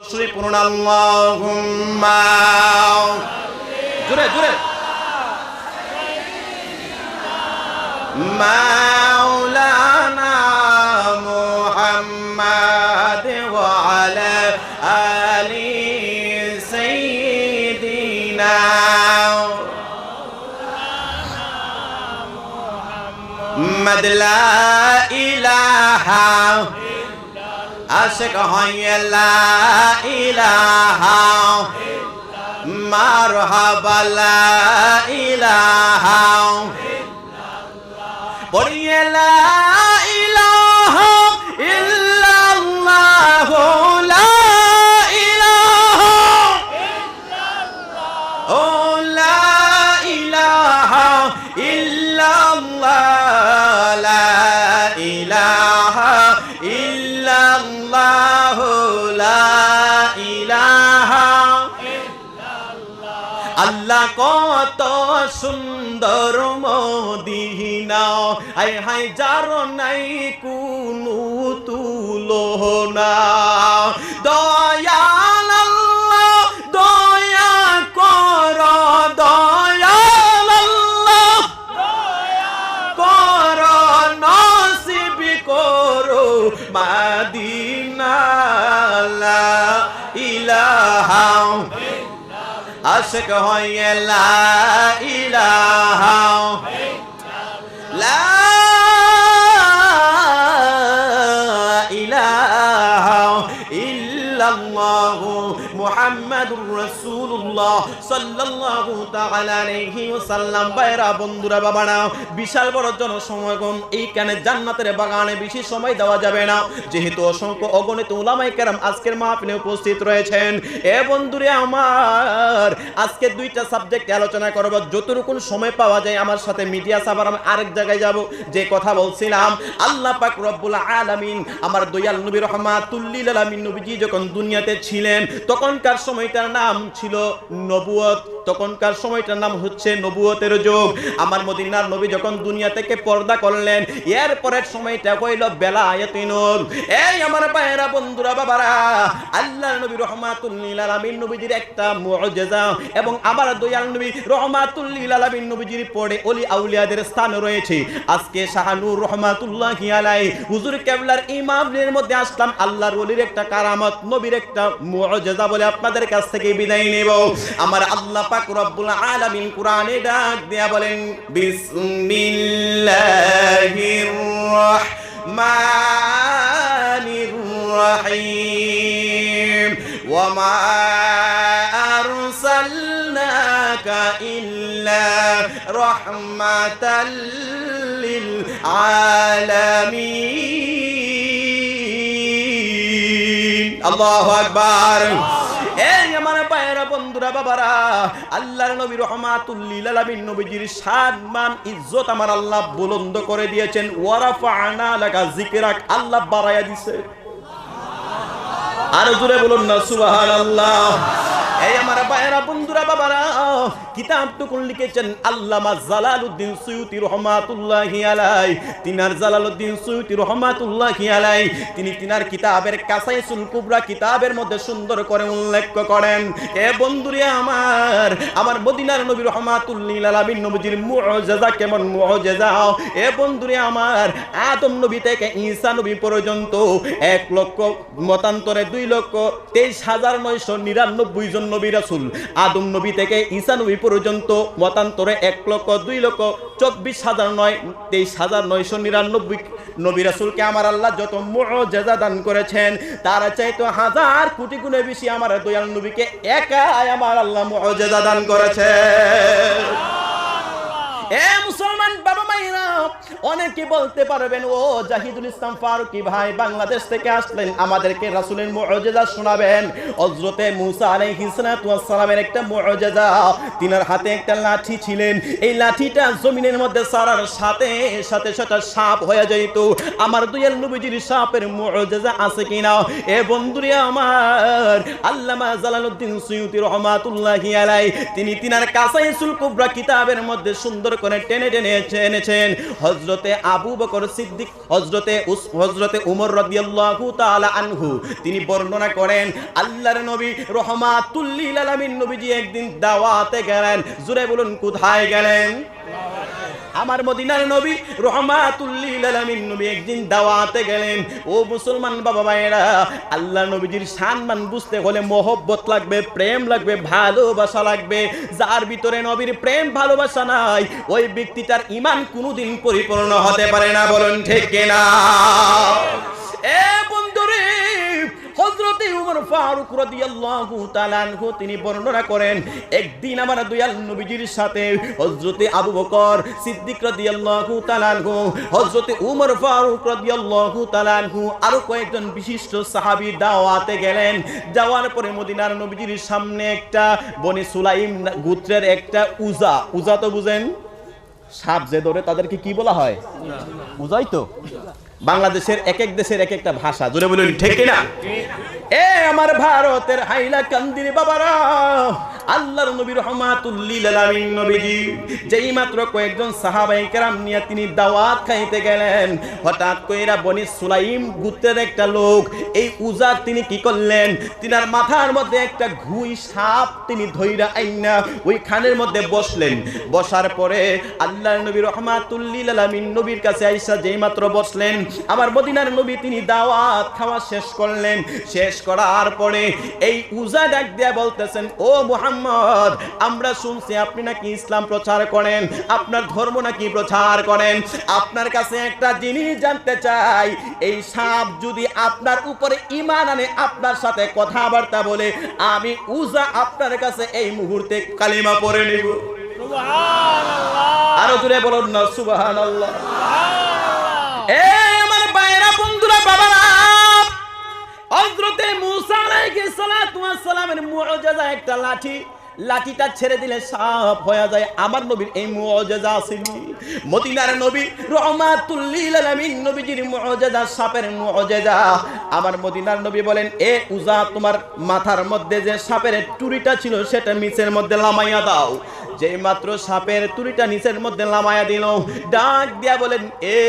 শ্রী পূর্ণ আল্লাহুম্মা জোরে জোরে মাওলানা মুহাম্মাদ ওয়া আলা আলি সাইয়্যিদিনা মুহাম্মদ লা ইলাহা আশিক হয় লা ইলাহা মারহাবা লা ইলাহা পড়িয়ে লা ইলাহা ইল্লাল্লাহ লা ইলাহা ইল্লাল্লাহ ও লা ইলাহা ইল্লাল্লাহ লা ইলাহা ইল্লাল্লাহ লা ইলাহা আল্লাহ কত সুন্দর মদিনা আয় হায় যার নাই কোনো তুলনা দয়াল আল্লাহ দয়া কর দয়াল আল্লাহ দয়া কর নসিব করো মদিনা লা ইলাহা আশিক হয় লা ইলাহা লা ইলাহা ইল্লাল্লাহ মুহাম্মাদুর রাসূলুল্লাহ সাল্লাল্লাহু তাআলা আলাইহি ওয়াসাল্লাম। বাইরা বন্ধুরা বাবারা, বিশাল বড় জনসমাগম, এইখানে জান্নাতের বাগানে বেশি সময় দেওয়া যাবে না, যেহেতু অসংখ্য অগণিত উলামায়ে কেরাম আজকের মাহফিলে উপস্থিত রয়েছেন। এ বন্ধুরে আমার, আজকে দুইটা সাবজেক্ট আলোচনা করব, যতটুকু সময় পাওয়া যায়। আমার সাথে মিডিয়া সাভার আমি আরেক জায়গায় যাব। যে কথা বলছিলাম, আল্লাহ পাক রব্বুল আলামিন আমার দয়াল নবী রাহমাতুল লিল আলামিন নবীজি যখন দুনিয়াতে ছিলেন, তখনকার সময়টার নাম ছিল নবুয়ত, তখনকার সময়টার নাম হচ্ছে নবুয়তের যুগ। আমার মদিনার নবী যখন দুনিয়া থেকে পর্দা করলেন, এর পরের সময়টা হইল বেলায়েতে নূর। এই আমার ভাইয়েরা বন্ধুরা বাবারা, আল্লাহর নবী রাহমাতুল লিল আলামিন নবীজির একটা মুআজিজা, এবং আমার দয়াল নবী রাহমাতুল লিল আলামিন নবীজির পরে ওলি আউলিয়াদের স্থান রয়েছে। আজকে শাহানুর রাহমাতুল্লাহি আলাইহি হুজুর কেবলার ইমামের মধ্যে আসলাম আল্লাহর ওলির একটা কারামত, নবীর একটা মুআজিজা বলে আপনাদের কাছ থেকে বিদায় নেব। আমার আল্লাহ পাক রব্বুল আলামিন কোরআনে ডাক দিয়া বলেন, বিসমিল্লাহির রাহমানির রাহিম ওয়া মা আরসালনাকা ইল্লা রাহমাতাল লিল আলামিন। আল্লাহু আকবার। এই আমার ভাইয়েরা বন্ধুরা বাবারা, আল্লাহর নবী রাহমাতুল লিল আলামিন নবীজির সম্মান ইজ্জত আমার আল্লাহ বুলন্দ করে দিয়েছেন। ওয়া রাফা'না লাকা যিকরাক, আল্লাহ বাড়ায়া দিয়েছে। আর জোরে বলুন না সুবহানাল্লাহ। এই আমার ভাইয়েরা বন্ধুরা বাবারা, কিতাবটুকু লিখেছেন আল্লামা জালালউদ্দিন সুয়ুতী রহমাতুল্লাহি আলাইহি। তিনার জালালউদ্দিন সুয়ুতী রহমাতুল্লাহি আলাইহি তিনি তিনার কিতাবের কাসাইসুল কুবরা কিতাবের মধ্যে সুন্দর করে উল্লেখ করেন, এ বন্ধুরে আমার মদিনার নবী রহমাতুল্লিল আলামিন নবীজির মুআজিজা কেমন মুআজিজা। এ বন্ধুরে আমার, আদম নবী থেকে ঈসা নবী পর্যন্ত 1 লক্ষ মতান্তরে 2,23,999 জন নবী রাসূল। আদম নবী থেকে ঈসা নবী পর্যন্ত মতান্তরে 1,02,24,23,999 নবী রাসূলকে আমার আল্লাহ যত মুআজিজা দান করেছেন, তার চাইতে 1000 কোটি গুণে বেশি আমার দয়াল নবীকে একাই আমার আল্লাহ মুআজিজা দান করেছেন। এ মুসলমান বাবা মায়েরা, অনেকে বলতে পারবেন, ও জাহিদুল ইসলাম ফারুকী ভাই বাংলাদেশ থেকে আসলেন, আমাদেরকে রাসূলের মুআজিজা শোনাবেন। হযরতে মূসা আলাইহিস সালাতু ওয়াস সালামের একটা মুআজিজা, তিনার হাতে একটা লাঠি ছিলেন, এই লাঠিটা জমিনের মধ্যে ছাড়ার সাথে সাথে সেটা সাপ হয়ে যেত। আমার দয়াল নবীজির সাপের মুআজিজা আছে কিনা? এ বন্ধুরে আমার, আল্লামা জালালউদ্দিন সুয়ুতী রহমাতুল্লাহি আলাইহি তিনি তিনার কাসাইসুল কুবরা কিতাবের মধ্যে সুন্দর করে টেনে টেনে এনেছেন। হযরতে আবু বকর সিদ্দিক, হযরতে উমর রাদিয়াল্লাহু তাআলা আনহু তিনি বর্ণনা করেন আল্লাহর নবী রাহমাতুল লিল আলামিন নবীজি একদিন দাওয়াতে গেলেন। জোরে বলুন কোথায় গেলেন? আমার মদিনার নবী রাহমাতুল লিল আলামিন নবী একদিন দাওয়াতে গেলেন। ও মুসলমান বাবা ভাইয়েরা, আল্লাহ নবীজির সম্মান বুঝতে হলে মহব্বত লাগবে, প্রেম লাগবে, ভালোবাসা লাগবে। যার ভিতরে নবীর প্রেম ভালোবাসা নাই, ওই ব্যক্তিটার ঈমান কোনোদিন পরিপূর্ণ হতে পারে না। বলুন ঠিক কিনা? এ বন্ধুরে, হযরতে উমর ফারুক রাদিয়াল্লাহু তাআলা আনহু তিনি বর্ণনা করেন একদিন আমার দয়াল নবীজির সাথে হযরতে আবু বকর সিদ্দিক রাদিয়াল্লাহু তাআলা আনহু, হযরতে উমর ফারুক রাদিয়াল্লাহু তাআলা আনহু আরো কয়েকজন বিশিষ্ট সাহাবী দাওয়াতে গেলেন। যাওয়ার পরে মদিনার নবীজির সামনে একটা বনি সুলাইম গোত্রের একটা উজা তো বুঝেন, সাপ যে ধরে তাদেরকে কি বলা হয়? উজাই তো। বাংলাদেশের এক এক দেশের এক একটা ভাষা। জোরে বলুন ঠিক কিনা? এ আমার ভারতের হাইলাকান্দির বাবারা, আল্লাহর নবী রাহমাতুল লিল আলামিন নবীজি যেই মাত্র কয়েকজন সাহাবায়ে কেরাম নিয়ে তিনি দাওয়াত খাইতে গেলেন, হঠাৎ কইরা বনি সুলাইম গোত্রের একটা লোক এই উজা তিনি কি করলেন, তিনার মাথার মধ্যে একটা ঘুই সাপ তিনি ধইরা আইনা ওই খানের মধ্যে বসলেন। বসার পরে আল্লাহর নবী রাহমাতুল লিল আলামিন নবীর কাছে আইসা যেই মাত্র বসলেন, আমার মদিনার নবী তিনি দাওয়াত খাওয়া শেষ করলেন। শেষ করার পরে এই উজা ডাক দিয়া বলতেছেন, ও মুহাম্মদ, আমরা শুনছি আপনি নাকি ইসলাম প্রচার করেন, আপনার ধর্ম নাকি প্রচার করেন। আপনার কাছে একটা জিনিস জানতে চাই, এই সাপ যদি আপনার উপরে ঈমান আনে, আপনার সাথে কথাবার্তা বলে, আমি উজা আপনার কাছে এই মুহূর্তে কালিমা পড়ে নিব। সুবহানাল্লাহ। আরো জোরে বলুন না সুবহানাল্লাহ। বন্ধুরা বাবারা, হযরতে মুসা আলাইহিস সালাতু ওয়াস সালামের মুআজিজা একটা লাঠিটা ছেড়ে দিলে সাপ হয়ে যায়। আমার নবীর এই মুআজিজা আছে। মদিনার নবী রাহমাতুল লিল আলামিন নবীজির মুআজিজা, সাপের মুআজিজা। আমার মদিনার নবী বলেন, এ উজা, তোমার মাথার মধ্যে যে সাপের টুরিটা ছিল সেটা নিচের মধ্যে লামাইয়া দাও। যেই মাত্র সাপের তুরিটা নিচের মধ্যে লামায়া দিল, ডাক দিয়া বলেন, এ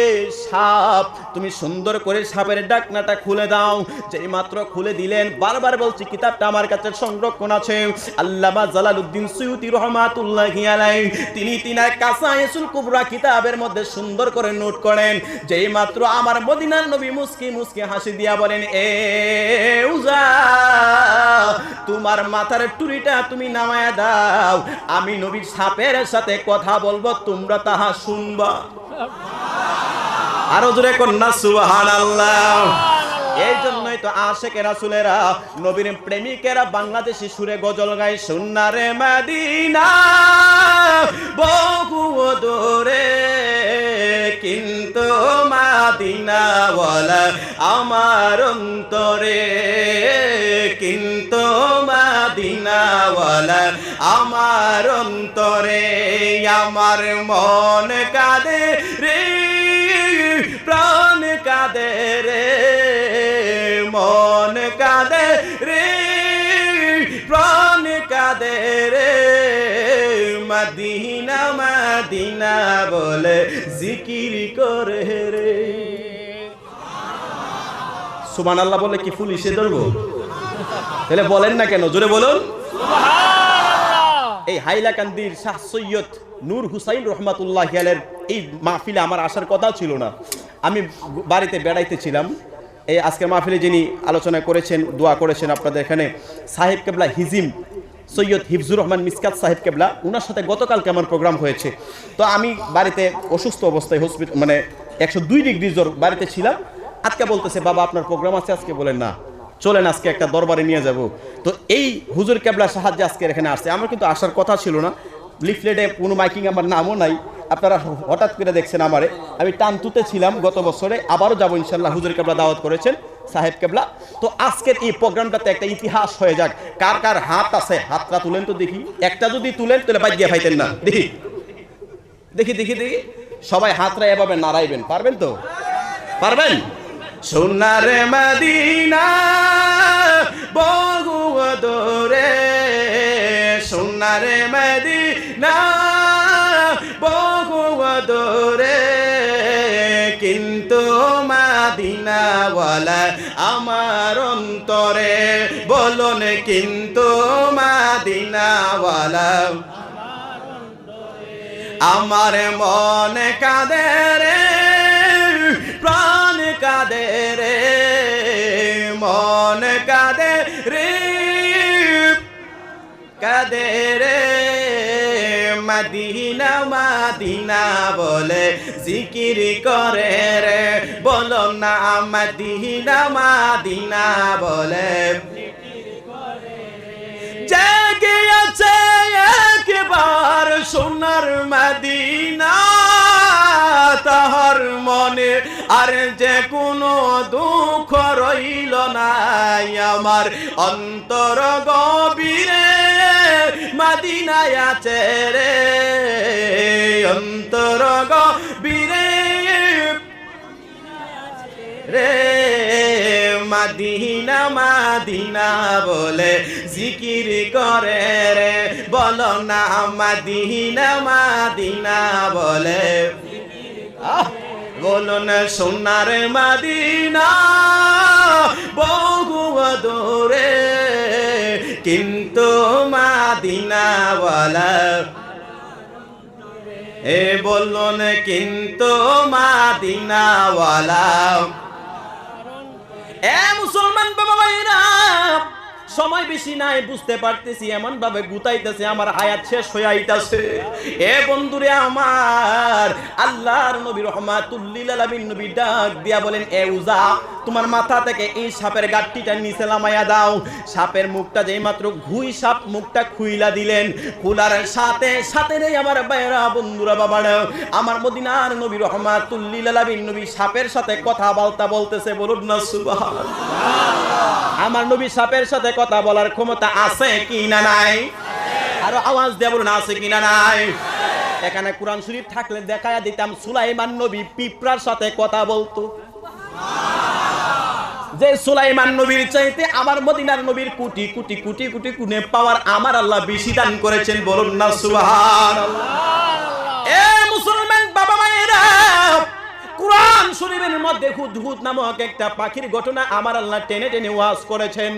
সাপ, তুমি সুন্দর করে সাপের ডাকনাটা খুলে দাও। যেই মাত্র খুলে দিলেন, বারবার বলছি কিতাবটা আমার কাছে সংরক্ষণ আছে, আল্লামা জালালউদ্দিন সুয়ুতী রাহমাতুল্লাহি আলাইহি তিনি তিনার কাসায়েসুল কুবরা কিতাবের মধ্যে সুন্দর করে নোট করেন। যেই মাত্র আমার মদিনার নবী মুস্কি মুস্কি হাসি দিয়া বলেন, এ উজা, তোমার মাথার টুরিটা তুমি নামায়া দাও, আমি নবী সাপের সাথে কথা বলবো, তোমরা তাহা শুনবা। আরো জোরে কন্যা সুবহানাল্লাহ। এই জন্যই তো আশিকে রাসূলেরা, নবীর প্রেমিকেরা বাংলাদেশি সুরে গজল গায়, সোনারে মদিনা বহু দূরে কিন্তু মদিনাওয়ালা আমার অন্তরে, কিন্তু মদিনাওয়ালা আমার অন্তরে, আমার মন কাঁদে রে, প্রাণ কাঁদে রে, মন কাঁদে রে, প্রাণ কাঁদে রে, মদিনা মদিনা বলে জিকির করে রে। সুবহানাল্লাহ বলে কি পুলিশে ধরবো? তাহলে বলেন না কেন? জোরে বলুন সুবহানাল্লাহ। এই হাইলাকান্দির শাহ সৈয়দ নূর হুসাইন রহমাতুল্লাহি আলাইহির এই মাহফিলে আমার আসার কথা ছিল না। আমি বাড়িতে বেড়াইতে ছিলাম। এই আজকের মাহফিলে যিনি আলোচনা করেছেন, দোয়া করেছেন আপনাদের এখানে, সাহেব কেবলা হিজিম সৈয়দ হিফজুর রহমান মিসকাত সাহেব কেবলা, ওনার সাথে গতকালকে আমার প্রোগ্রাম হয়েছে। তো আমি বাড়িতে অসুস্থ অবস্থায় হসপিটাল 102 ডিগ্রি জ্বর বাড়িতে ছিলাম। আজকে বলতেছে, বাবা আপনার প্রোগ্রাম আছে আজকে? বলেন না, চলেন আজকে একটা দরবারে নিয়ে যাব। তো এই হুজুর কেবলার সাহায্যে আজকে এখানে আসছে। আমার কিন্তু আসার কথা ছিল না, লিফলেটে কোনো মাইকিং আমার নামও নাই, আপনারা হঠাৎ করে দেখছেন আমারে। আমি টানতুতে ছিলাম গত বছরে, আবারও যাবো ইনশাল্লাহ। হুজুর কেবলা দাওয়াত করেছেন, সাহেব কেবলা। তো আজকের এই প্রোগ্রামটাতে একটা ইতিহাস হয়ে যাক। কার কার হাত আছে হাতটা তুলেন তো দেখি। একটা যদি তুলেন তাহলে বাদ দিয়ে পাইতেন না। দেখি দেখি দেখি দেখি সবাই হাতটা এভাবে নাড়াইবেন, পারবেন তো? পারবেন? সোনারে মদিনা বহু দূরে, সোনারে মদিনা বহু দূরে মাদিনাওয়ালা আমার অন্তরে বলুন কিন্তু মাদিনাওয়ালা আমার মন কাঁদে রে প্রাণ কাঁদে রে মন কাঁদে রে কাঁদে রে মদিনা মদিনা বলে জিকির করে রে বলো না মদিনা মদিনা বলে জেগে আছে একবার সোনার মদিনা তাহার মনে আর যে কোনো দুঃখ রইল না আমার অন্তর গভীরে মদিনায় আছে রে অন্তর গভীরে রে মদিনা মদিনা বলে জিকির করে রে বলো না মদিনা মদিনা বলে বলো না সোনার মদিনা বহু দূরে কিন্তু মদিনাওয়ালা এ বলো না কিন্তু মদিনাওয়ালা এ মুসলমান বাবা ভাইরা সময় বেশি নাই বুঝতে পারতেছি এমন ভাবে গুতাইতেছে আমার হায়াত শেষ হয়ে আইতাছে এ বন্ধুরে আমার আল্লাহর নবী রাহমাতুল লিল আলামিন নবী ডাক দিয়া বলেন এ উজা তোমার মাথা থেকে এই সাপের গাঁটটিটা নিচে নামায়া দাও সাপের মুখটা যেই মাত্র ঘুই সাপ মুখটা খুইলা দিলেন খোলার সাথে সাথে রে আমার ভাইরা বন্ধুরা বাবারা আমার মদিনার নবী রাহমাতুল লিল আলামিন নবী সাপের সাথে কথা বলতেছে বলুন না সুবহানাল্লাহ আমার নবী সাপের সাথে কথা বলার ক্ষমতা আছে কি না নাই আরো আওয়াজ দিয়ে বলুন আছে কি না নাই এখানে কোরআন শরীফ থাকলে দেখায়া দিতাম সুলাইমান নবী পিঁপড়ার সাথে কথা বলতো যে সুলাইমান নবীর চাইতে আমার মদিনার নবীর কোটি কোটি কোটি কোটি গুণে পাওয়ার আমার আল্লাহ বেশি দান করেছেন বলুন না সুবহানাল্লাহ এ মুসলমান বাবা মায়েরা কুরআন শরীফের মধ্যে হুদহুদ নামক একটা পাখির ঘটনা আমার আল্লাহ টেনে টেনে ওয়াজ করেছেন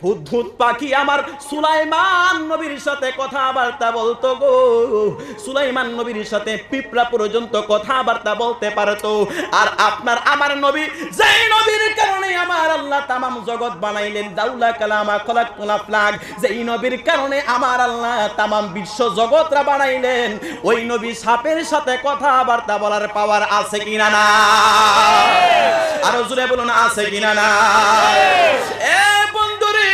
হুদহুদ পাখি আমার সুলাইমান নবীর সাথে কথাবার্তা বলতো গো সুলাইমান নবীর সাথে পিঁপড়া পর্যন্ত কথাবার্তা বলতে পারতো আর আপনার আমার নবী যেই নবীর কারণে আমার আল্লাহ তামাম জগৎ বানাইলেন দাউলা কালামা খলাকুল আফলাক যেই নবীর কারণে আমার আল্লাহ তামাম বিশ্ব জগৎরা বানাইলেন ওই নবী সাপের সাথে কথাবার্তা বলার পাওয়ার আছে কিনা না আরো জোরে বলুন আছে কিনা না এ বন্ধুরে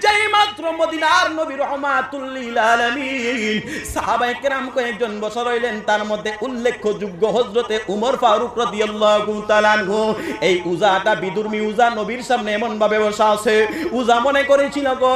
যেই মাত্র মদিনার নবী রাহমাতুল লিল আলামিন সাহাবায়ে কেরাম কয়েকজন বসা রইলেন তার মধ্যে উল্লেখযোগ্য হযরতে উমর ফারুক রাদিয়াল্লাহু তাআলা আনহু এই উজাটা বিদুর্মী উজা নবীর সামনে এমন ভাবে বসা আছে উজা মনে করেছিল গো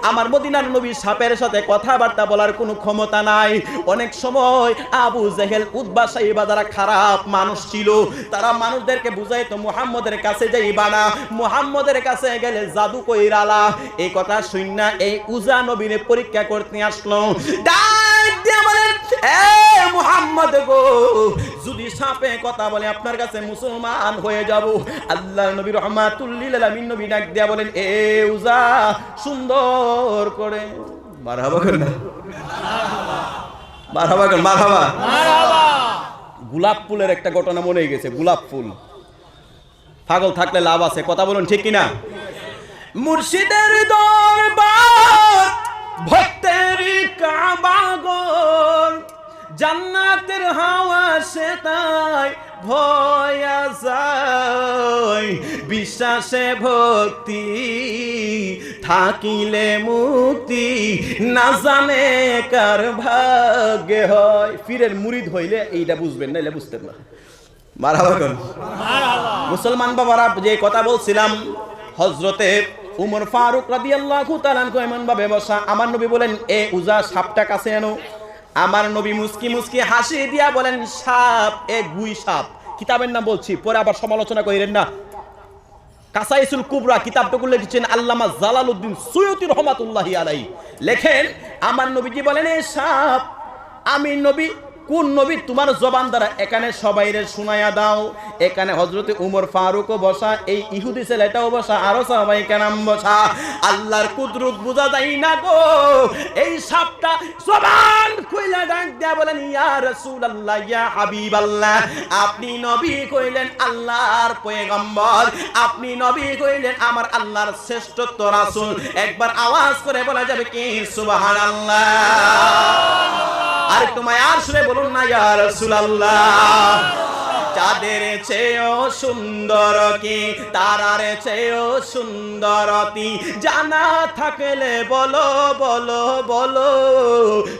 আমার মদিনার নবী সাপের সাথে কথাবার্তা বলার কোনো ক্ষমতা নাই অনেক সময় আবু জেহেল উতবা সাইবা যারা খারাপ মানুষ ছিল তারা মানুষদেরকে বুঝাইতো মুহাম্মদের কাছে যাইবা না মুহাম্মদের কাছে গেলে জাদু কইরালা এই কথা শুননা এই উজা নবীরে পরীক্ষা করতে আসলো ডাক দিয়ে বলেন এ মুহাম্মদ গো যদি সাপে কথা বলে আপনার কাছে মুসলমান হয়ে যাব আল্লাহর নবী রাহমাতুল লিল আলামিন নবী ডাক দিয়ে বলেন এ উজা সুন্দর করে মারহাবা করেন না মারহাবা করেন মারহাবা মারহাবা গোলাপ ফুলের একটা ঘটনা মনে হয়ে গেছে গোলাপ ফুল পাগল থাকলে লাভ আছে কথা বলুন ঠিক কিনা মুর্শিদের দরবার ভক্তের কাবাগর জান্নাতের হাওয়া সে তাই ভয়া যায় বিশ্বাসে ভক্তি থাকিলে মুক্তি না জানে কার ভাগ্যে হয় পীরের মুরিদ হইলে এইটা বুঝবেন না এলে বুঝতেন না মারহাবা কোন মারহাবা মুসলমান বাবারা যে কথা বলছিলাম হযরতে উমর ফারুক রাদিয়াল্লাহু তাআলা আনহু এমন ভাবে বসা আমার নবী বলেন এ উজা সাপটা কাছে আনো আমার নবী মুস্কি মুস্কি হাসি দিয়া বলেন সাপ এ গুই সাপ কিতাবের নাম বলছি পরে আবার সমালোচনা কইরেন না কাসাইসুল কুবরা কিতাবটুকু লিখেছেন আল্লামা জালালউদ্দিন সুয়ুতি রাহমাতুল্লাহি আলাইহি লেখেন আমার নবীজি বলেন এ সাপ আমি নবী কোন নবী তোমার জবান দ্বারা এখানে সবাইরে শোনায়া দাও এখানে হযরতে উমর ফারুকও বসা, এই ইহুদি ছেলেটাও বসা, আরো সাহাবায়ে কেরাম বসা। আল্লাহর কুদরত বোঝা যায় না গো। এই সাপটা জবান খুলে ডাক দেয়া বলেন, ইয়া রাসূলুল্লাহ, ইয়া হাবিবাল্লাহ, আপনি নবী কইলেন আল্লাহর পয়গম্বর, আপনি নবী কইলেন আমার আল্লাহর শ্রেষ্ঠত্ব রাসূল। একবার আওয়াজ করে বলা যাবে কি সুবহানাল্লাহ? আর একটু মায়ার সুরে বলুন না, ইয়া রাসূলুল্লাহ। চাঁদের চেয়েও সুন্দর কি, তারার চেয়েও সুন্দরতি, জানা থাকলে বলো বলো বলো,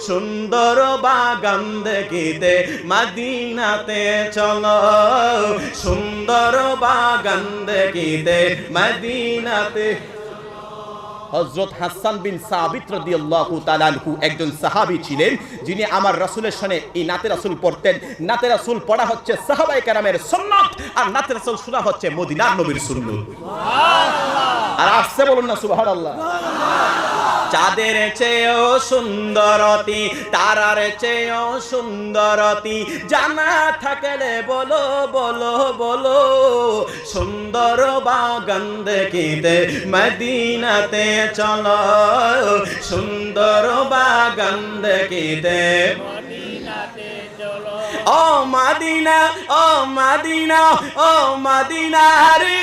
সুন্দর বাগান দেখিতে মদিনাতে চলো, সুন্দর বাগান দেখিতে মদিনাতে। হযরত হাসান বিন সাবিত রাদিয়াল্লাহু তাআলা আনহু একজন সাহাবী ছিলেন, যিনি আমার রাসূলের শানে এই নাতে রাসূল পড়তেন। নাতে রাসূল পড়া হচ্ছে সাহাবায়ে কেরামের সুন্নাত, আর নাতে রাসূল শোনা হচ্ছে মদিনার নবীর সুন্নাত। সুবহানাল্লাহ। আর আসছে বলুন না সুবহানাল্লাহ। চাঁদের চেয়েও সুন্দরতি, তারার চেয়েও সুন্দরতি, জানা থাকলে বলো বলো বলো, সুন্দর বাগান দেখিতে মদিনাতে চলো, সুন্দর বাগান দেখিতে মদিনাতে চলো। ও মদিনা, ও মদিনা, ও মদিনা রে,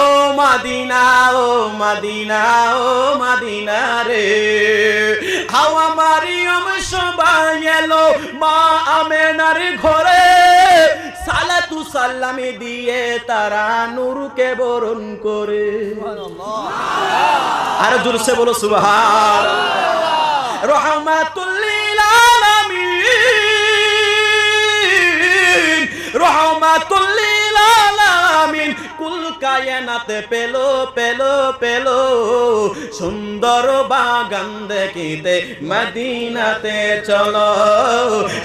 ও মদিনা, ও মদিনা, ও মদিনা রে। হাওয়া মারিয়ম সবাই এলো মা আমেনার ঘরে, সালাতু সালামি দিয়ে তারা নূরকে বরণ করে। আর জোরসে বলো সুবহানাল্লাহ। রহমাতুল লিল আলামিন, রহমাতুল লিল আলামিন, কুল কায়নাতে পেলো পেলো পেলো, সুন্দর বাগান দেখিতে মদিনাতে চলো,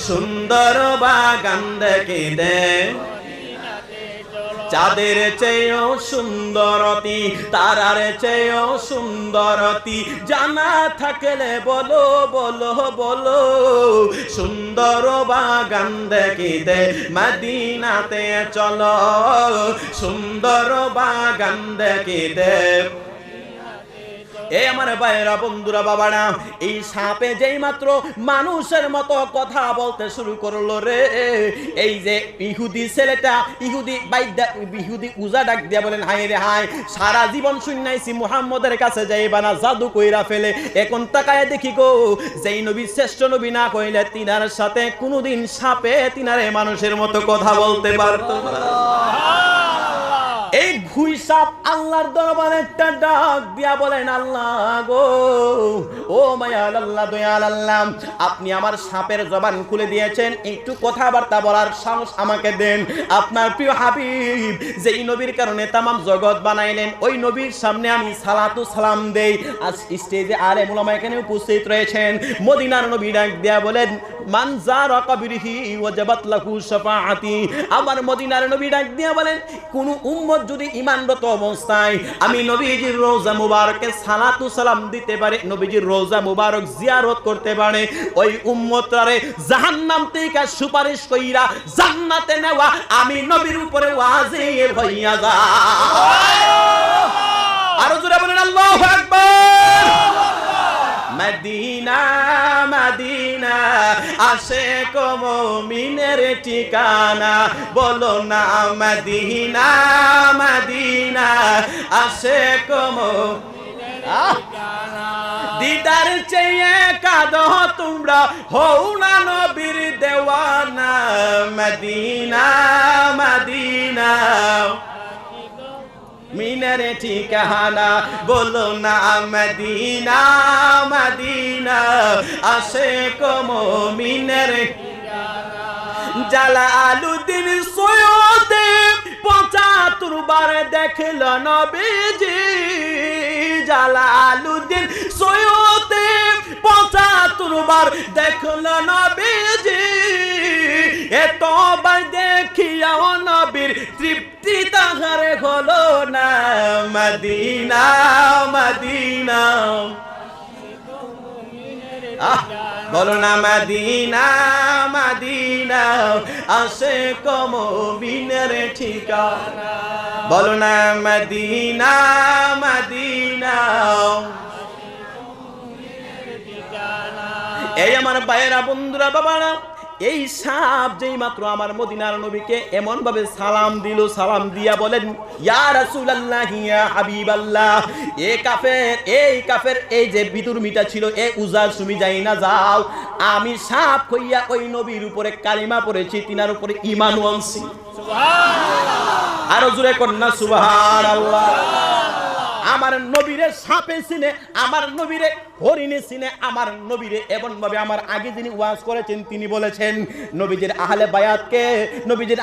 সুন্দর বাগান দেখিতে। চাঁদের চেয়েও সুন্দরতি, তারার চেয়েও সুন্দরতি, জানা থাকলে বলো বলো বলো, সুন্দর বাগান দেখিতে মদিনাতে চলো, সুন্দর বাগান দেখিতে। এ আমার ভাইরা বন্ধুরা বাবারা, এই সাপে যেই মাত্র মানুষের মতো কথা বলতে শুরু করলো রে, এই যে ইহুদি ছেলেটা, ইহুদি বাইদা, ইহুদি উজা ডাক দিয়া বলেন, হায় রে হায়, সারা জীবন শুনাইছি মুহাম্মদের কাছে যাইবা না, জাদু কইরা ফেলে। এখন তাকায় দেখি গো, যেই নবী শ্রেষ্ঠ নবী না কইলে তিনার সাথে কোনোদিন সাপে তিনারে মানুষের মতো কথা বলতে পারতো না। এই ঘুই সাপ আল্লাহর দরবারে একটা ডাক দিয়া বলেন, আল্লাহ গো, ও মায়াল আল্লাহ, দয়াল আল্লাহ, আপনি আমার সাপের জবান খুলে দিয়েছেন, একটু কথাবার্তা বলার সাহস আমাকে দেন। আপনার প্রিয় হাবিব যেই নবীর কারণে তামাম জগৎ বানাইলেন, ওই নবীর সামনে আমি সালাতু সালাম দেই। আজ স্টেজে আলেম উলামা এখানে উপস্থিত রয়েছেন। মদিনার নবী ডাক দিয়া বলেন, মান যারা কবরিহি ওয়াজাবাত লাহু শাফাআতি। আমার মদিনার নবী ডাক দিয়া বলেন, কোন উম্মত যদি ঈমানরত অবস্থায় আমি নবীজির রওজা মুবারকে সালাতু সালাম দিতে পারে, নবীজির রওজা মুবারক জিয়ারত করতে পারে, ওই উম্মতরে জাহান্নাম থেকে সুপারিশ কইরা জান্নাতে নেওয়া আমি নবীর উপরে ওয়াজিব হইয়া যায়। আরো জোরে বলেন আল্লাহু আকবার। মদিনা মদিনা আশিক মুমিনের ঠিকানা, বলো না মদিনা মদিনা আশিক মুমিনের ঠিকানা। দিদার চেয়ে কাঁদো তোমরা, হও না নবীর দেওয়ানা, মদিনা মদিনা মিনার ঠিকানা, বলো না মদিনা মদিনা আশিক মুমিনের ঠিকানা। জালালউদ্দিন সৈয়দে ৭৫ বার দেখল নবীজি, জালালউদ্দিন সৈয়দে ৭৫ বার দেখল নবীজি, এতবার দেখিয়াও নবীর তৃপ্তি তাহার হলো না, মদিনা মদিনা। বলো না মদিনা মদিনা আশিক মুমিনের ঠিকানা বলো না মদিনা মদিনা এই আমার ভাইয়েরা বন্ধুরা বাবারা এই সাহাব যেই মাত্র আমার মদিনার নবীকে এমন ভাবে সালাম দিল সালাম দিয়া বলেন ইয়া রাসূলুল্লাহ ইয়া হাবিবাল্লাহ এই কাফের এই যে বিদুর্মিটা ছিল এ উজার তুমি যাই না যাও আমি সাহাব কইয়া ওই নবীর উপরে কালিমা পড়েছি তিনার উপরে ঈমান আনছি সুবহানাল্লাহ আরো জোরে কন্না সুবহানাল্লাহ আমার নবীরে সাপে চিনে আমার নবীরে হরিণে চিনে আমার নবীরে এমন ভাবে আমার আগে যিনি ওয়াজ করেছেন তিনি বলেছেন নবীজির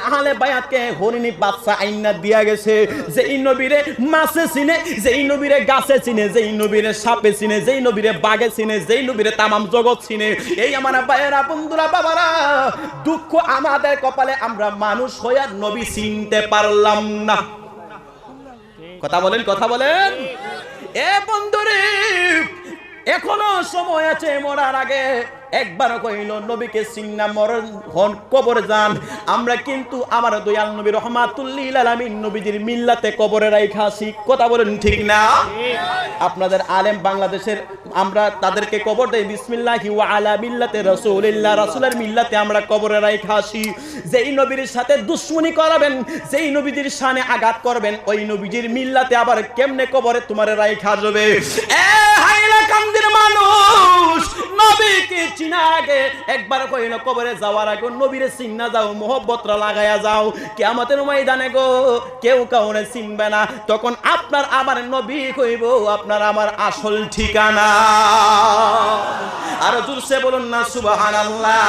আহলে বায়াতকে হরিণী বাচ্চা আইনা দিয়া গেছে যেই নবীরে মাছে চিনে যেই নবীরে গাছে চিনে যেই নবীরে সাপে চিনে যেই নবীরে বাঘে চিনে যেই নবীরে তামাম জগৎ চিনে এই আমার ভাইয়েরা বন্ধুরা বাবারা দুঃখ আমাদের কপালে আমরা মানুষ হইয়া নবী চিনতে পারলাম না কথা বলেন এ বন্ধুরে এখনো সময় আছে মরার আগে একবার কইল নবীকে চিন্না মরণ হন কবর যান আমরা কিন্তু আমার দয়াল নবী রাহমাতুল লিল আলামিন নবীজির মিল্লাতে কবরে রাইখা আসি কথা বলেন ঠিক না আপনাদের আলেম বাংলাদেশের আমরা তাদেরকে কবর দেই বিসমিল্লাহি ওয়া আলা মিল্লাতে রাসূলিল্লাহ রাসূলের মিল্লাতে আমরা কবরে রাইখা আসি যেই নবীর সাথে দুশমনি করাবেন যেই নবীজির শানে আঘাত করবেন ওই নবীজির মিল্লাতে আবার কেমনে কবরে তোমারে রাইখা যাবে এ হাইলা কান্দির মানুষ নবীকে চিনা আগে একবার কইলো কবরে যাওয়ার আগে নবীরে চিন্না যাও মোহব্বতরা লাগায়া যাও কিয়ামতের ময়দানে গো কেউ কাউরে চিনবে না তখন আপনার আমার নবী কইব আপনার আমার আসল ঠিকানা আর জোরসে বলুন না সুবহানাল্লাহ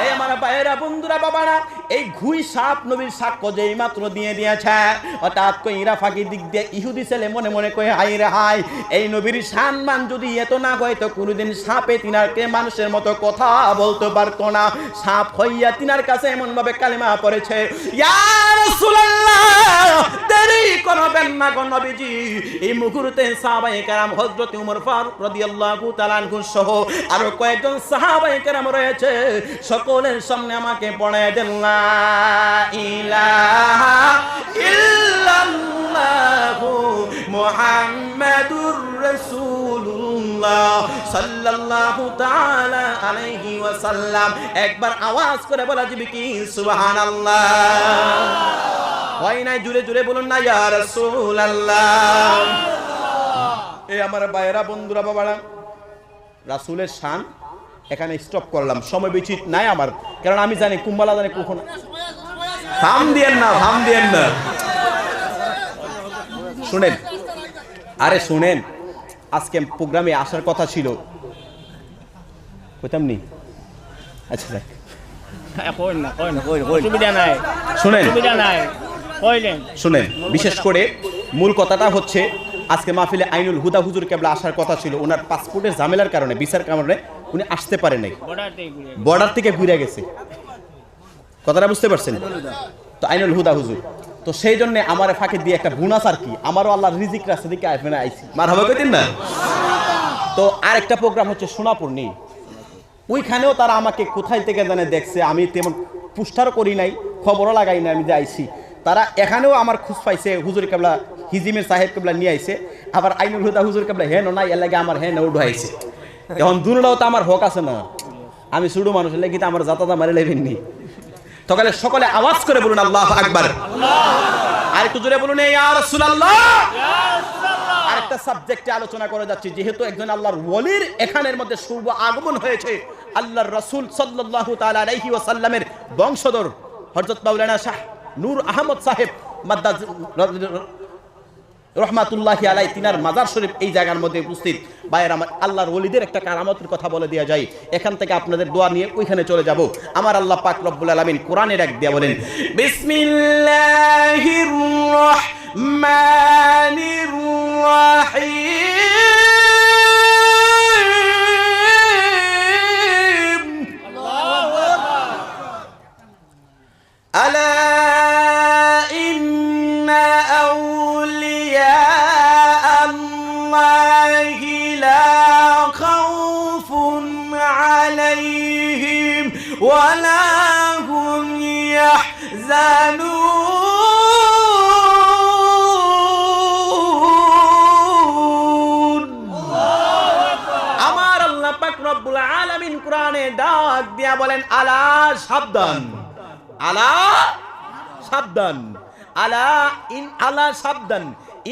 এই আমার ভাইয়েরা বন্ধুরা বাবারা এই ঘুই সাপ নবীর সাক্ষ্য যেই মাত্র দিয়ে দিয়েছে হঠাৎ কইরা ফাঁকি দিক দিয়ে ইহুদি ছেলে মনে মনে কই হাই রে হাই এই নবীর সম্মান যদি এত না হয় তো কোনোদিন সাপে তিনারকে মানুষের মতো কথা বলতে পারতো না সাপ হইয়া তিনার কাছে এমন ভাবে কালিমা পড়েছে ইয়া রাসূলুল্লাহ দেরি করবেন না গো নবীজি এই মুহূর্তে সাহাবায়ে কেরাম হযরত ওমর ফারুক রাদিয়াল্লাহু তাআলা আনহু সহ আরো কয়েকজন সাহাবায়ে কেরাম রয়েছে সকলের সামনে আমাকে পড়ায় দেন লা ইলাহা ইল্লাল্লাহু মুহাম্মাদুর রাসূলুল্লাহ সাল্লাল্লাহু তাআলা আলাইহি ওয়াসাল্লাম একবার আওয়াজ করে বলা যাবে কি সুবহানাল্লাহ হয় না জুড়ে জুড়ে বলুন না ইয়া রাসূলুল্লাহ এই আমার ভাইয়েরা বন্ধুরা বাবারা রাসূলের শান এখানে স্টপ করলাম সময় বেশি নাই আমার কারণ আমি জানি কুম্বালা জানে কখন থাম দিয়েন না শুনেন আজকে প্রোগ্রামে আসার কথা ছিল কইতাম নি আচ্ছা যাক শুনেন বিশেষ করে মূল কথাটা হচ্ছে আজকে মাহফিলে আইনুল হুদা হুজুর কেবলা আসার কথা ছিল ওনার পাসপোর্টের ঝামেলার কারণে ভিসার কারণে উনি আসতে পারে নাই বর্ডার থেকে ঘুরে গেছে কথাটা বুঝতে পারছেন তো আইনুল হুদা হুজুর তো সেই জন্য আমার ফাঁকে দিয়ে একটা বোনাস আর কি আমারও আল্লাহর রিজিক রাস্তা দিকে আসবে আইছি মারহাবা কইতেন না তো আরেকটা প্রোগ্রাম হচ্ছে সোনাপুর নেই ওইখানেও তারা আমাকে কোথায় থেকে জানে দেখছে আমি তেমন পুস্টারও করি নাই খবরও লাগাই না আমি যে আইছি তারা এখানেও আমার খোঁজ পাইছে হুজুর কেবলা হিজিমের সাহেব কেবলা নিয়ে আইছে আবার আইনুল হুদা হুজুর কেবলা হেন নাই এর লাগে আমার হেন উঠাইছে এখন দুটাও তো আমার হক আছে না আমি ছোট মানুষের লেগে তো আমার জাতাতা মারি লেবেননি তখন সকলে আওয়াজ করে বলুন আল্লাহু আকবার আর একটু জোরে বলুন ইয়া রাসূলুল্লাহ আরেকটা সাবজেক্টে আলোচনা করে যাচ্ছি যেহেতু একজন আল্লাহর ওলির এখানের মধ্যে শুভ আগমন হয়েছে আল্লাহর রাসূল সাল্লাল্লাহু তাআলা আলাইহি ওয়াসাল্লামের বংশধর হযরত মাওলানা শাহ নূর আহমদ সাহেব মাদ্দাজ রহমাতুল্লাহি আলাইহি তিনার মাজার শরীফ এই জায়গার মধ্যে উপস্থিত ভাইয়ের আমার আল্লাহর ওলিদের একটা কারামতের কথা বলে দেওয়া যায় এখান থেকে আপনাদের দোয়া নিয়ে ওইখানে চলে যাব আমার আল্লাহ পাক রব্বুল আলামিন কোরআনে ডাক দিয়া বলেন বিসমিল্লাহির রহমানির রহিম আল্লাহু আকবার আলা ইন্না আউলিয়া আল্লাহি লা খাউফুন ولا هم يحزنون আমার আল্লাহ পাক রব্বুল আলামিন কোরআনে ডাক দিয়া বলেন আলা সাবধান, আলা সাবধান, আলা ইন আলা সাবধান,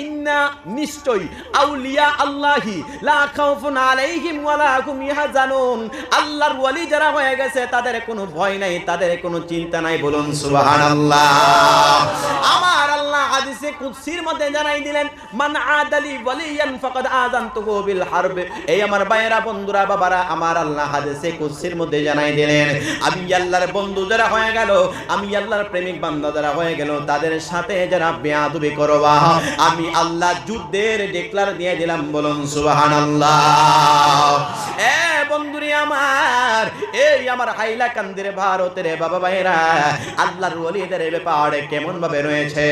ইন্না নিশ্চয় আউলিয়া আল্লাহি লা খাউফুন আলাইহিম ওয়ালা হুম ইয়াহজানুন, আল্লাহর ওয়ালি যারা হয়ে গেছে তাদের কোনো ভয় নাই, তাদের কোনো চিন্তা নাই। বলুন সুবহানাল্লাহ। আমার আল্লাহ হাদিসে কুদসির মধ্যে জানাই দিলেন মান আদালি ওয়ালিয়ান ফাকাদ আযানতুহু বিল হারব। এই আমার ভাইয়েরা বন্ধুরা বাবারা, আমার আল্লাহ হাদিসে কুদসির মধ্যে জানাই দিলেন আমি আল্লাহর বন্ধু যারা হয়ে গেল, আমি আল্লাহর প্রেমিক বান্দা যারা হয়ে গেল, তাদের সাথে যারা বেয়াদবি করবা আমি আল্লাহ যুদ্ধের ডিক্লার দিয়ে দিলাম। বলুন সুবহানাল্লাহ। এ বন্ধুরি আমার, এই আমার হাইলাকান্দির ভারতের বাবা ভাইরা আল্লাহর ওলিদের ব্যাপারে কেমন ভাবে রয়েছে।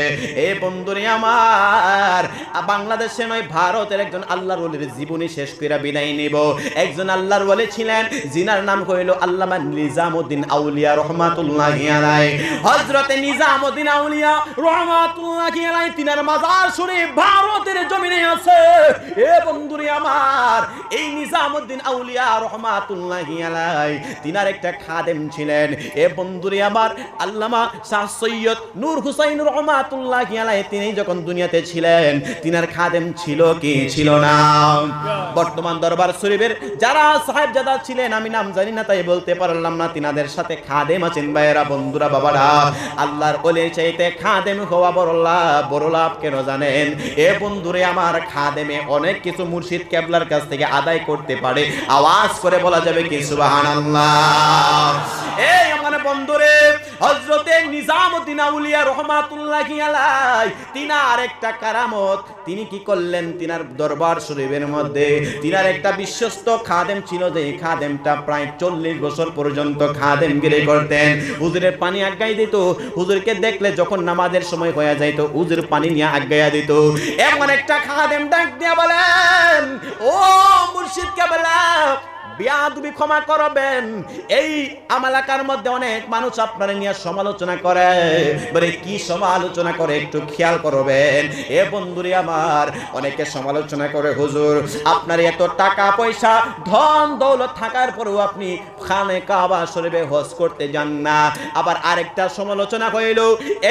এ বন্ধুরি আমার, বাংলাদেশে নয় ভারতের একজন আল্লাহর ওলির জীবনী শেষ করে বিদায় নিব। একজন আল্লাহর ওলি ছিলেন যিনার নাম হইল আল্লামা নিজামউদ্দিন আউলিয়া রহমাতুল্লাহি আলাইহি। হযরতে নিজামউদ্দিন আউলিয়া রহমাতুল্লাহি আলাইহি তিনার মাজার শরীফ ভারতের জমিনে আছে। এ বন্ধুরি আমার, এই নিজামউদ্দিন আউলিয়া রহমাতুল্লাহি আলাইহি তিনার একটা খাদেম ছিলেন। এ বন্ধুরি আমার, আল্লামা শাহ সৈয়দ নূর হুসাইন রহমাতুল্লাহি আলাইহি তিনি যখন দুনিয়াতে ছিলেন তিনার খাদেম ছিল কি ছিল না? বর্তমান দরবার শরীফের যারা সাহেবজাদা ছিলেন আমি নাম জানি না তাই বলতে পারলাম না, তিনাদের সাথে খাদেম আছেন। ভাইয়েরা বন্ধুরা বাবারা, আল্লাহর ওলির চাইতে খাদেম হওয়া বড় লাভ কেন জানেন? এ বন্ধুরে আমার, খাদেমে অনেক কিছু মুর্শিদ কেবলার কাছ থেকে আদায় করতে পারে। আওয়াজ করে বলা যাবে কি সুবহানাল্লাহ। এই আমার বন্ধুরে, হযরতে নিজামউদ্দিন আউলিয়া রহমাতুল্লাহি আলাইহি তিনার একটা কারামত, তিনি কি করলেন? তিনার দরবার শরীফের মধ্যে তিনার একটা বিশ্বস্ত খাদেম ছিল, যে খাদেমটা প্রায় 40 বছর পর্যন্ত খাদেমগিরি করতেন। হুজুরের পানি আগাই দিত, হুজুরকে দেখলে যখন নামাজের সময় হয়ে যাইতো হুজুর পানি নিয়ে আগাইয়া দিত। এমন একটা খাদেম ডাক দিয়া বলেন, ও মুর্শিদ কেবলা বিয়াদবি ক্ষমা করবেন। এই আমালাকার মধ্যে অনেক মানুষ আপনারা নিয়ে সমালোচনা করে, বলে কি সমালোচনা করে একটু খেয়াল করবেন। এ বন্ধুরি আমার, অনেকে সমালোচনা করে হুজুর আপনার এত টাকা পয়সা ধন দৌলত থাকার পরেও আপনি খানে কাবা শরীফে হজ করতে যান না। আবার আরেকটা সমালোচনা হইল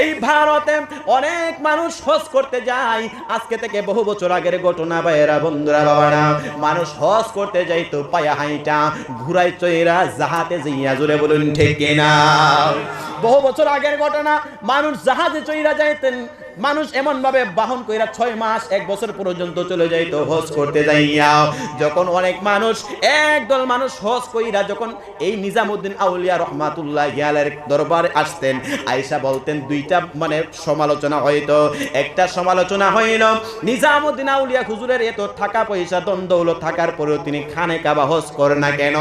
এই ভারতে অনেক মানুষ হজ করতে যায়। আজকে থেকে বহু বছর আগের ঘটনা ভাইয়েরা বন্ধুরা বাবারা, মানুষ হজ করতে যাইতো পায়া হাইটা ঘুরাই চইরা জাহাজে যাইয়া, জোরে বলুন ঠিক কিনা? বহু বছর আগের ঘটনা, মানুষ জাহাজে চইরা যাইতেন। মানুষ এমন ভাবে বাহন কইরা 6 মাস 1 বছর পর্যন্ত চলে যাইতো হজ করতে যাইয়া। যখন অনেক মানুষ, একদল মানুষ হজ কইরা যখন এই নিজামউদ্দিন আউলিয়া রহমাতুল্লাহি আলাইহির দরবারে আসতেন, আয়েশা বলতেন দুইটা মানে সমালোচনা হইতো। একটা সমালোচনা হইল নিজামউদ্দিন আউলিয়া হুজুরের এত টাকা পয়সা ধন দৌলত থাকার পরেও তিনি খানে কাবা হজ করেন না কেন?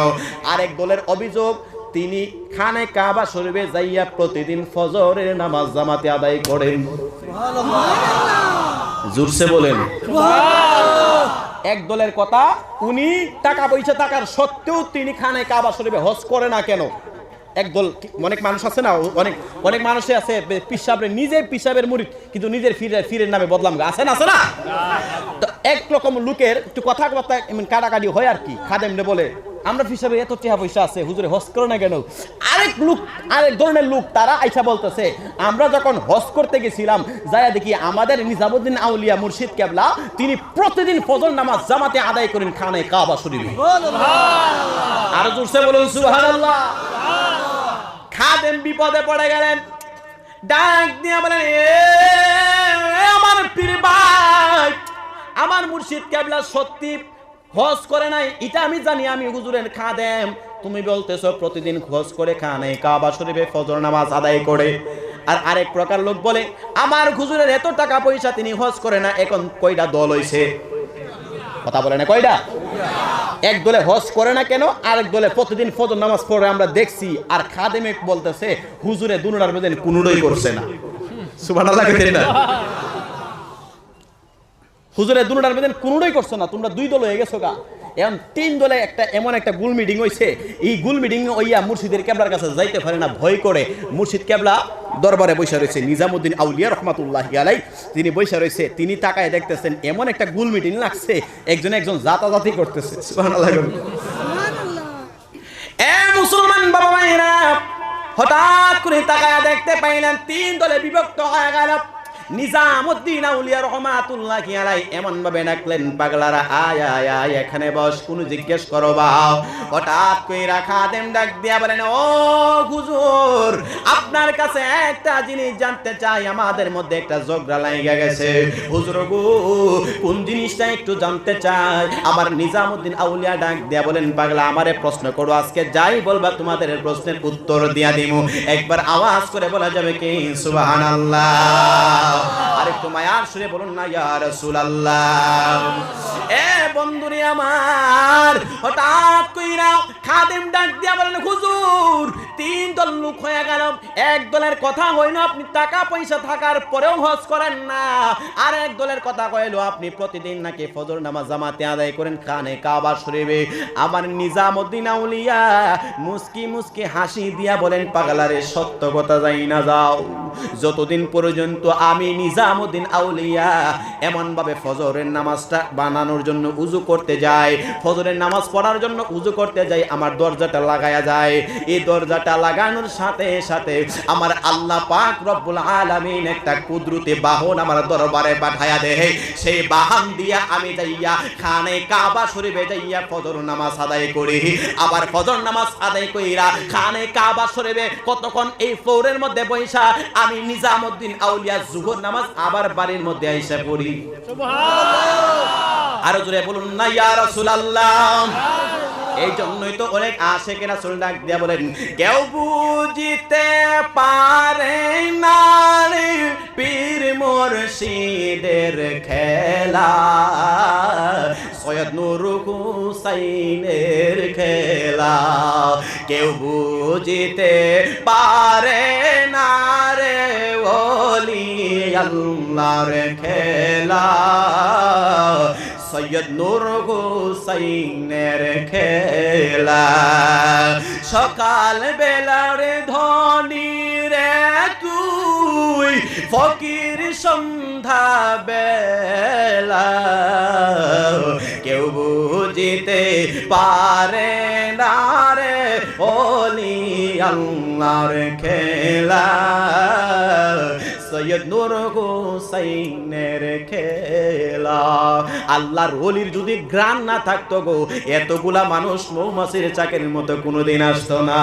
আরেক দলের অভিযোগ তিনি খানে কাবা শরীফে যাইয়া প্রতিদিন ফজরের নামাজ জামাতে আদায় করেন। জোরসে বলেন এক দলের কথা, উনি টাকা পয়সা থাকার সত্ত্বেও তিনি খানে কাবা শরীফে হজ করে না কেন? একদল, অনেক মানুষ আছে না, অনেক মানুষে আছে পিসাবের নিজে পিসাবের মুরিদ কিন্তু নিজের ফিরের নামে বদলাম আছে না, আছে না? তো এক রকম লোকের একটু কথা কাটাকাটি হয় আর কি। খাদেম বলে আমরা হিসাবে এত টাকা পয়সা আছে, হুজুরে হজ করে না কেন? আরেক ধরনের লোক তারা আইসা বলতেছে আমরা যখন হজ করতে গেছিলাম যায়া দেখি আমাদের নিজামউদ্দিন আউলিয়া মুর্শিদ কেবলা তিনি প্রতিদিন ফজর নামাজ জামাতে আদায় করেন খানে কাবা শরীফে। আর জোরসে বলুন সুবহানাল্লাহ। খাদেম বিপদে পড়ে গেলেন, ডাক দিয়ে বলেন, আমার পীর ভাই, আমার মুর্শিদ কেবলা সত্যি হজ করে নাই, এটা আমি জানি, আমি হুজুরের খাদেম। তুমি বলতেছো প্রতিদিন হজ করে খানে কাবা শরীফে ফজর নামাজ আদায় করে। আর আরেক প্রকার লোক বলে আমার হুজুরের এত টাকা পয়সা তিনি হজ করে না। এখন কয়টা দল হইছে? কথা বলে না কয়টা? এক দলে হজ করে না কেন, আরেক দলে প্রতিদিন ফজর নামাজ পড়ে আমরা দেখছি। আর খাদেমে বলতেছে হুজুরে দুনোটার মধ্যে কোনোটাই করছে না। সুবহানাল্লাহ কইতেন না? হুজুরে দুনোটার মধ্যে কোনোটাই করছে না, তোমরা দুই দল হয়ে গেছো গা। এখন 3 দলে একটা এমন একটা গুল মিটিং হইছে, এই গুল মিটিং ওইয়া মুর্শিদের কেবলার কাছে যাইতে পারে না, ভয় করে মুর্শিদ কেবলা দরবারে বসে রয়েছে। নিজামুদ্দিন আউলিয়া রহমাতুল্লাহি আলাইহি তিনি বসে রয়েছে, তিনি তাকায় দেখতেছেন এমন একটা গুল মিটিং লাগছে, একজন জাতাজাতি করতেছে। সুবহানাল্লাহ। এ মুসলমান বাবা মায়েরা, হঠাৎ করে তাকায় দেখতে পাইলেন 3 দলে বিভক্ত হয়ে গেল। নিজামুদ্দিন আউলিয়া রহমাতুল্লাহি আলাইহি এমন ভাবে ডাকলেন, পাগলারা আয় আয় আয় এখানে বস, কোন জিজ্ঞেস করো বাও। হঠাৎ কইরা খাদেম ডাক দিয়া বলেন, ও হুজুর, আপনার কাছে একটা জিনিস জানতে চাই, আমাদের মধ্যে একটা ঝগড়া লাগা গেছে হুজুর গো, কোন জিনিসটা একটু জানতে চাই। আমার নিজামুদ্দিন আউলিয়া ডাক দিয়া বলেন, পাগলা আমারে প্রশ্ন করো, আজকে যাই বলবা তোমাদের প্রশ্নের উত্তর দিয়া দিমু। একবার আওয়াজ করে বলা যাবে কি সুবহানাল্লাহ? আরেকটু মায়ার সুরে বলুন না ইয়া রাসূলুল্লাহ। এ বন্ধুরে আমার, হঠাৎ কইরা খাদেম ডাক দিয়া বলেন, হুজুর 3 দল লোক হয়ে গেল, এক দলের কথা হইলো আপনি টাকা পয়সা থাকার পরেও হজ করেন না, আর এক দলের কথা কইলো আপনি প্রতিদিন নাকি ফজর নামাজ জামাতে আদায় করেন খানে কাবা শরীফে। আমার নিজামুদ্দিন আউলিয়া মুস্কি মুস্কি হাসি দিয়া বলেন, পাগলারে সত্য কথা যাই না যাও, যতদিন পর্যন্ত আমি নিজামুদ্দিন আউলিয়া এমন ভাবে ফজরের নামাজটা বানানোর জন্য উযু করতে যাই, ফজরের নামাজ পড়ার জন্য উযু করতে যাই, আমার দরজাটা লাগায়া যায়, এই দরজাটা লাগানোর সাথে সাথে আমার আল্লাহ পাক রব্বুল আলামিন একটা কুদরতি বাহন আমার দরবারে পাঠায়া দেয়, সেই বাহন দিয়া আমি যাইয়া খানে কাবা শরীফে যাইয়া ফজর নামাজ আদায় করি। আবার ফজর নামাজ আদায় কইরা খানে কাবা শরীফে কতক্ষণ এই ফ্লোরের মধ্যে বইসা আমি নিজামুদ্দিন আউলিয়া যুহর নামাজ আবার বাড়ির মধ্যে আইসা পড়ি। সুবহানাল্লাহ। আরো জোরে বলুন না ইয়া রাসূলুল্লাহ। এই জন্যই তো অনেক আশিক রাসূল ডাক দিয়া বলেন, কেউ বুঝিতে পারে না রে পীর মুর্শিদের খেলা, সৈয়দ নূর হুসাইনের খেলা, কেউ বুঝিতে পারে না রে ওলি আল্লাহর খেলা, সৈয়দ নূর হুসাইনের খেলা। সকাল বেলার ধনী রে তুই, ফকির সন্ধ্যা বেলা, কেউ বুঝিতে পারে না রে ওলি আল্লাহর খেলা, সৈয়দ নূর হুসাইনের খেলা। আল্লাহর ওলির যদি গ্রান না থাকতো গো, এতগুলা মানুষ মৌমাছির চাকের মতো কোনোদিন আসতো না।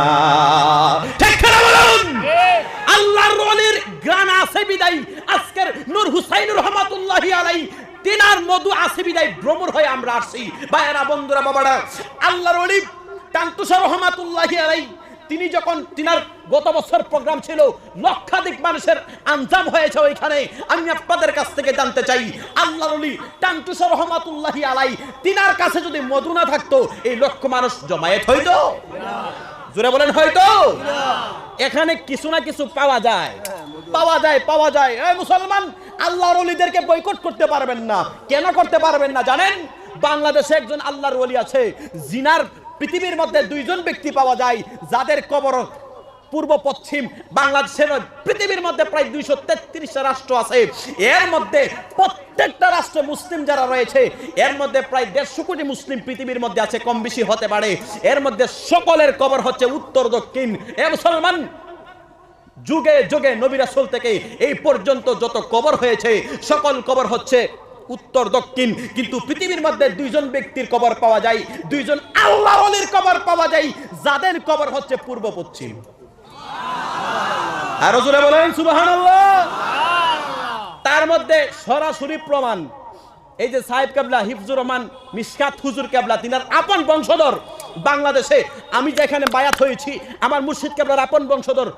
ঠিক করে বলুন। আল্লাহর ওলির গ্রান আছে বিদায় আজকের নূর হুসাইন রহমাতুল্লাহি আলাইহি তিনার মধু আছে বিদায় ভ্রমর হয়ে আমরা আসছি। ভাইয়েরা বন্ধুরা বাবারা, আল্লাহর ওলি টাঙ্কুশা রহমাতুল্লাহি আলাইহি তিনি যখন তিনার গত বছর প্রোগ্রাম ছিল, লক্ষাধিক মানুষের আঞ্জাম হয়েছে ওইখানে। আমি আপনাদের কাছ থেকে জানতে চাই, আল্লাহর ওলি টাঙ্কুশা রহমাতুল্লাহি আলাইহি তিনার কাছে যদি মধু না থাকতো, এই লক্ষ মানুষ জমায়েত হইতো? জোরে বলেন হয়তো। এখানে কিছু না কিছু পাওয়া যায়, পাওয়া যায়, পাওয়া যায়। এই মুসলমান, আল্লাহর ওলিদেরকে বয়কট করতে পারবেন না। কেন করতে পারবেন না জানেন? বাংলাদেশে একজন আল্লাহর ওলি আছে, জিনার পৃথিবীর মধ্যে 2 জন ব্যক্তি পাওয়া যায় যাদের কবর পূর্ব পশ্চিম বাংলাদেশের পৃথিবীর মধ্যে প্রায় 233টা রাষ্ট্র আছে। এর মধ্যে প্রত্যেকটা রাষ্ট্রে মুসলিম যারা রয়েছে, এর মধ্যে প্রায় 150 কোটি মুসলিম পৃথিবীর মধ্যে আছে, কম বেশি হতে পারে। এর মধ্যে সকলের কবর হচ্ছে উত্তর দক্ষিণ। এ মুসলমান, যুগে যুগে নবী রাসূল থেকে এই পর্যন্ত যত কবর হয়েছে, সকল কবর হচ্ছে উত্তর দক্ষিণ। কিন্তু পৃথিবীর মধ্যে 2 জন ব্যক্তির কবর পাওয়া যায়, 2 জন আল্লাহর ওলির কবর পাওয়া যায়, যাদের কবর হচ্ছে পূর্ব পশ্চিম। আর জোরে বলেন সুবহানাল্লাহ। তার মধ্যে সরাসরি প্রমাণ, এই যে সাহেব কেবলা হিফজুর রহমান মিশকাত হুজুর কেবলা, তিনার আপন বংশধর। বাংলাদেশে আমি যেখানে বায়াত হয়েছি, আমার মুর্শিদ কেবলার আপন বংশধর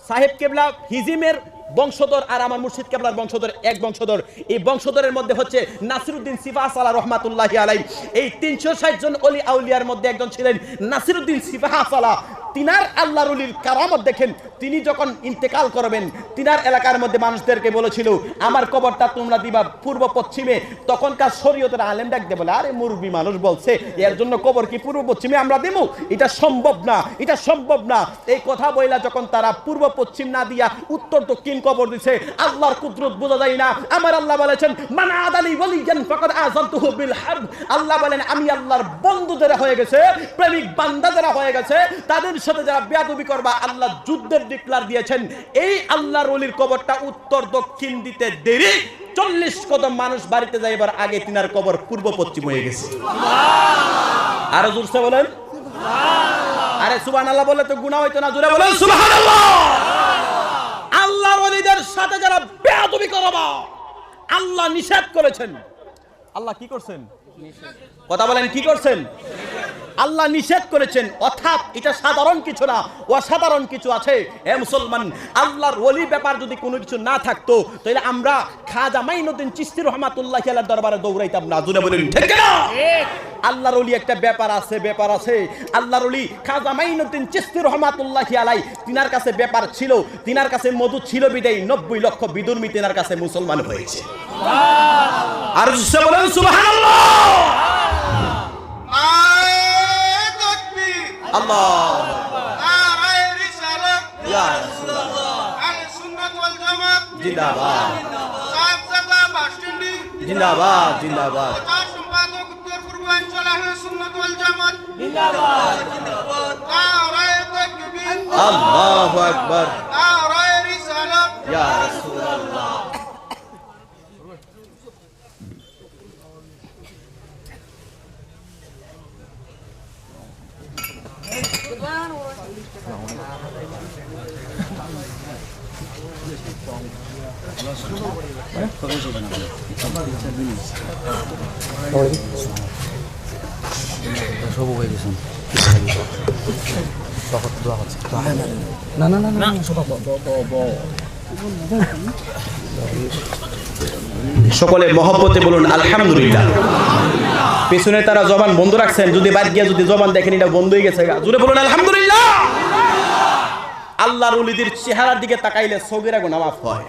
সাহেব কেবলা হিজিমের বংশধর, আর আমার মুর্শিদ কেবলার বংশধর এক বংশধর। এই বংশধরের মধ্যে হচ্ছে নাসিরউদ্দিন সিফাহাসালা রহমাতুল্লাহি আলাইহি। এই 360 জন ওলি আউলিয়ার মধ্যে একজন ছিলেন নাসিরউদ্দিন সিফাহাসালা। তিনার আল্লাহর ওলির কারামত দেখেন। তিনি যখন ইন্তেকাল করবেন তিনার এলাকার মধ্যে মানুষদেরকে বলেছিল আমার কবরটা তোমরা দিবা পূর্ব পশ্চিমে। তখনকার শরীয়তের আলেম ডাক দিয়ে বলে আরে মুরব্বী মানুষ বলছে এর জন্য কবর কি পূর্ব পশ্চিমে আমরা দেবো? এটা সম্ভব না, এটা সম্ভব না। এই কথা বইলা যখন তারা পূর্ব পশ্চিম না দিয়া উত্তর দক্ষিণ কবর দিছে, আল্লাহর কুদরত বোঝা যায় না। আমার আল্লাহ বলেছেন মান আদালি ওয়ালিয়ান ফাকাদ আযানতুহু বিল হারব। আল্লাহ বলেন আমি আল্লাহর বন্ধু যারা হয়ে গেছে, প্রেমিক বান্দা যারা হয়ে গেছে, তাদের সাথে যারা বেয়াদবি করবা আল্লাহ যুদ্ধের ডিক্লার দিয়েছেন। এই আল্লাহর ওলির কবরটা উত্তর দক্ষিণ দিতে দেরি, 40 কদম মানুষ বাড়িতে যাইবার আগে তিনার কবর পূর্ব পশ্চিম হয়ে গেছে। আরো জোরসে বলেন আরে সুবহানাল্লাহ বললে তো গুনাহ হইতো না, জোরে বলেন সুবহানাল্লাহ। আল্লাহর ওলিদের সাথে যারা বেয়াদবি করবা আল্লাহ নিষেধ করেছেন। আল্লাহ কি করছেন? কথা বলেন কি করছেন? আল্লাহ নিষেধ করেছেন। অর্থাৎ এটা সাধারণ কিছু না, অসাধারণ কিছু আছে। হে মুসলমান, আল্লাহর ওলি ব্যাপার যদি কোনো কিছু না থাকতো তাহলে আমরা খাজা মাইনুদ্দিন চিশতি রাহমাতুল্লাহি আলাইহির দরবারে দৌড়াইতাম না। জোরে বলেন ঠিক না? আল্লাহর ওলি একটা ব্যাপার আছে, ব্যাপার আছে। আল্লাহর ওলি খাজা মাইনুদ্দিন চিশতি রাহমাতুল্লাহি আলাইহি তিনার কাছে ব্যাপার ছিল, তিনার কাছে মধু ছিল বিদায় 90 লক্ষ বিধর্মী তিনার কাছে মুসলমান হয়েছে। সুবহানাল্লাহ। আর জোরে বলেন সুবহানাল্লাহ। আল্লাহ ইয়া রাসূলুল্লাহ আহলে সুন্নাত ওয়াল জামাত জিন্দাবাদ জিন্দাবাদ জিন্দাবাদ। সম্পাদক উত্তর পূর্বাঞ্চল আহলে সুন্নাত ওয়াল জামাত জিন্দাবাদ জিন্দাবাদ। নারায়ে তাকবীর আল্লাহু আকবার নারায়ে রিসালাত ইয়া রাসূলুল্লাহ। সকলে মহব্বতে বলুন আলহামদুলিল্লাহ। পেছনে তারা জবান বন্ধ রাখছেন, যদি বাদ গিয়া যদি জবান দেখেন এটা বন্ধ হয়ে গেছে, জোরে বলুন আলহামদুলিল্লাহ। আল্লাহর ওলিদের চেহারার দিকে তাকাইলে সগীরা গুনাহ মাফ হয়।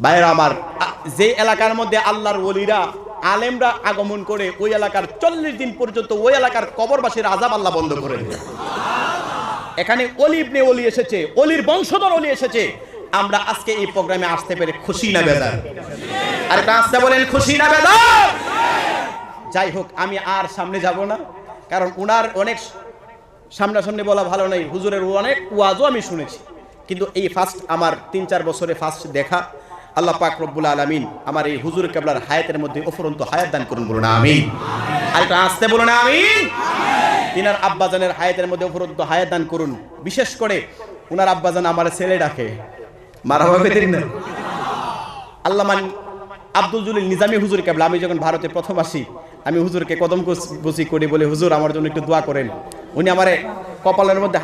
ভাইরা আমার, যে এলাকার মধ্যে আল্লাহর ওলিরা আলেমরা আগমন করে ওই এলাকার 40 দিন পর্যন্ত ওই এলাকার কবরবাসীর আযাব আল্লাহ বন্ধ করে দেয়। এখানে ওলি ইবনে ওলি এসেছে, ওলির বংশধর ওলি এসেছে। আমরা আজকে এই প্রোগ্রামে আসতে পেরে খুশি না বেজার? আর এটা আসতে বলেন খুশি না বেজার? যাই হোক, আমি আর সামনে যাব না, কারণ উনার অনেক সামনাসামনি বলা ভালো নাই। হুজুরের অনেক ওয়াজও আমি শুনেছি, কিন্তু এই ফার্স্ট আমার 3-4 বছরে ফার্স্ট দেখা। আল্লাহ পাক রব্বুল আলামিন আমার এই হুজুর কেবলার হায়াতের মধ্যে অফুরন্ত হায়াত দান করুন, বলুন আমিন। আর এটা আসতে বলুন আমিন। তিনার আব্বাজানের হায়াতের মধ্যে অফুরন্ত হায়াত দান করুন। বিশেষ করে উনার আব্বাজান আমার ছেলে ডাকে, মারহাবা কইতেন না? আল্লামা আব্দুল জলিল নিজামী হুজুর কেবলা, আমি যখন ভারতে প্রথম আসি আমি হুজুরকে কদম বসি করি, বলে হুজুর আমার জন্য একটু দোয়া করেন। উনি আমারে কপালের মধ্যে